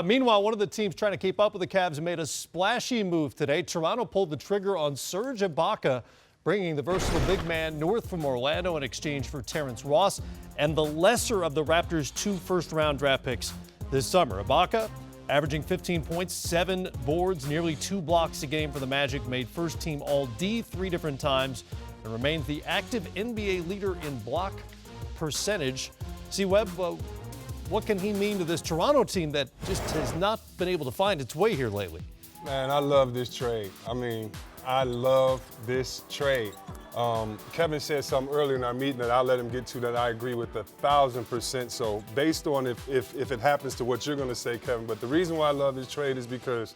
Meanwhile, one of the teams trying to keep up with the Cavs made a splashy move today. Toronto pulled the trigger on Serge Ibaka, bringing the versatile big man north from Orlando in exchange for Terrence Ross and the lesser of the Raptors' 2 first-round draft picks this summer. Ibaka, averaging 15 points, 7 boards, nearly 2 blocks a game for the Magic, made first-team All-D 3 different times and remains the active NBA leader in block percentage. See, Webb, what can he mean to this Toronto team that just has not been able to find its way here lately? Man, I love this trade. I love this trade. Kevin said something earlier in our meeting that I'll let him get to that I agree with 1,000%. So based on if it happens to what you're going to say, Kevin, but the reason why I love this trade is because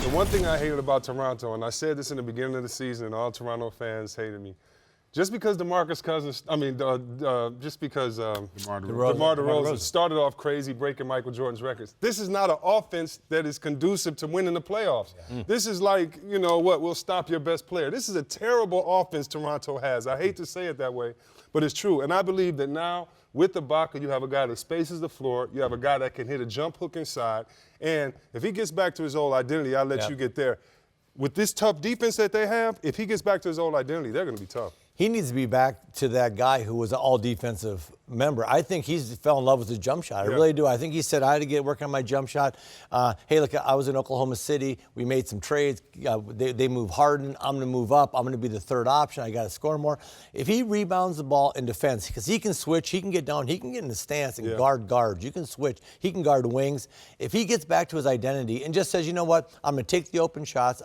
the one thing I hated about Toronto, and I said this in the beginning of the season, and all Toronto fans hated me, just because DeMar DeRozan started off crazy, breaking Michael Jordan's records. This is not an offense that is conducive to winning the playoffs. Yeah. This is like, you know what, we'll stop your best player. This is a terrible offense Toronto has. I hate to say it that way, but it's true. And I believe that now with Ibaka, you have a guy that spaces the floor. You have a guy that can hit a jump hook inside. And if he gets back to his old identity, I'll let you get there. With this tough defense that they have, if he gets back to his old identity, they're going to be tough. He needs to be back to that guy who was an all-defensive member. I think he's fell in love with his jump shot. I really do. I think he said, I had to get working on my jump shot. Hey, look, I was in Oklahoma City. We made some trades. They move Harden. I'm going to move up. I'm going to be the third option. I got to score more. If he rebounds the ball in defense, because he can switch, he can get down, he can get in the stance and guard guards. You can switch. He can guard wings. If he gets back to his identity and just says, you know what, I'm going to take the open shots.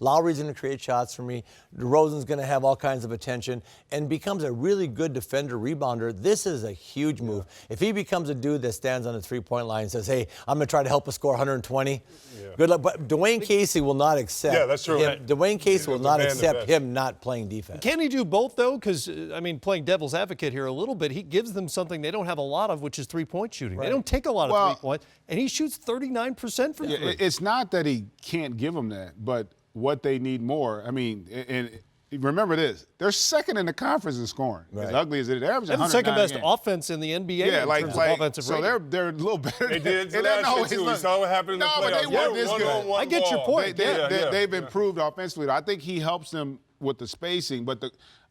Lowry's going to create shots for me. DeRozan's going to have all kinds of attention and becomes a really good defender, rebounder. This is a huge move. If he becomes a dude that stands on the three-point line and says, hey, I'm going to try to help us score 120, good luck. But Dwayne Casey will not accept that's true. Dwayne Casey will not accept him not playing defense. Can he do both, though? Because, I mean, playing devil's advocate here a little bit, he gives them something they don't have a lot of, which is three-point shooting. They don't take a lot of three-point, and he shoots 39% from three. It's not that he can't give them that, but what they need more, I mean, and remember this, they're second in the conference in scoring. As ugly as it is, they're averaging 109 the second best offense in the NBA in terms of offensive rating. So they're a little better. They did last year, too. We saw what happened in the playoffs. But they weren't this good. I get your point. They've improved offensively. I think he helps them with the spacing, but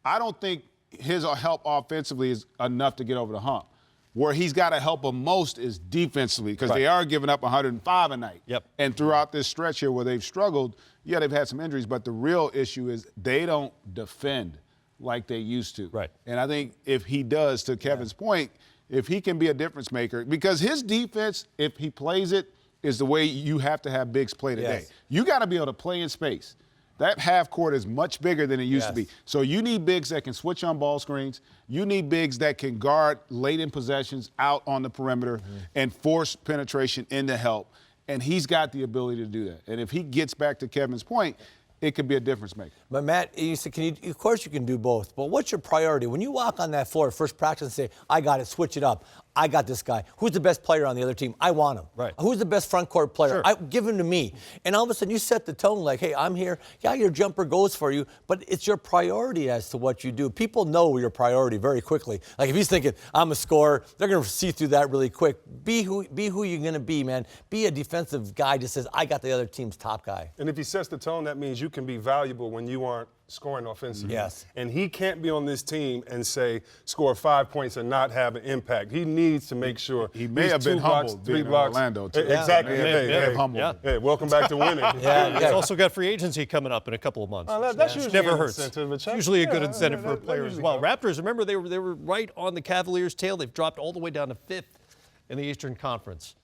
I don't think his help offensively is enough to get over the hump. Where he's got to help them most is defensively, because they are giving up 105 a night. And throughout this stretch here where they've struggled, they've had some injuries, but the real issue is they don't defend like they used to. And I think if he does, to Kevin's point, if he can be a difference maker, because his defense, if he plays it, is the way you have to have bigs play today. You got to be able to play in space. That half court is much bigger than it used to be. So you need bigs that can switch on ball screens. You need bigs that can guard late in possessions out on the perimeter and force penetration into help. And he's got the ability to do that. And if he gets back to Kevin's point, it could be a difference maker. But Matt, you said, of course you can do both, but what's your priority? When you walk on that floor at first practice and say, I got it, switch it up, I got this guy. Who's the best player on the other team? I want him. Who's the best front court player? Give him to me. And all of a sudden you set the tone like, hey, I'm here. Yeah, your jumper goes for you, but it's your priority as to what you do. People know your priority very quickly. Like if he's thinking, I'm a scorer, they're going to see through that really quick. Be who you're going to be, man. Be a defensive guy that says, I got the other team's top guy. And if he sets the tone, that means you can be valuable when you aren't scoring offensively. And he can't be on this team and say, score 5 points and not have an impact. He needs to make sure he may have been humbled 3 blocks. Orlando too. Exactly. Hey, welcome back to winning. He's also got free agency coming up in a couple of months. That's usually never hurts. It's usually a good incentive for a player as well. Raptors, remember, they were right on the Cavaliers' tail. They've dropped all the way down to 5th in the Eastern Conference.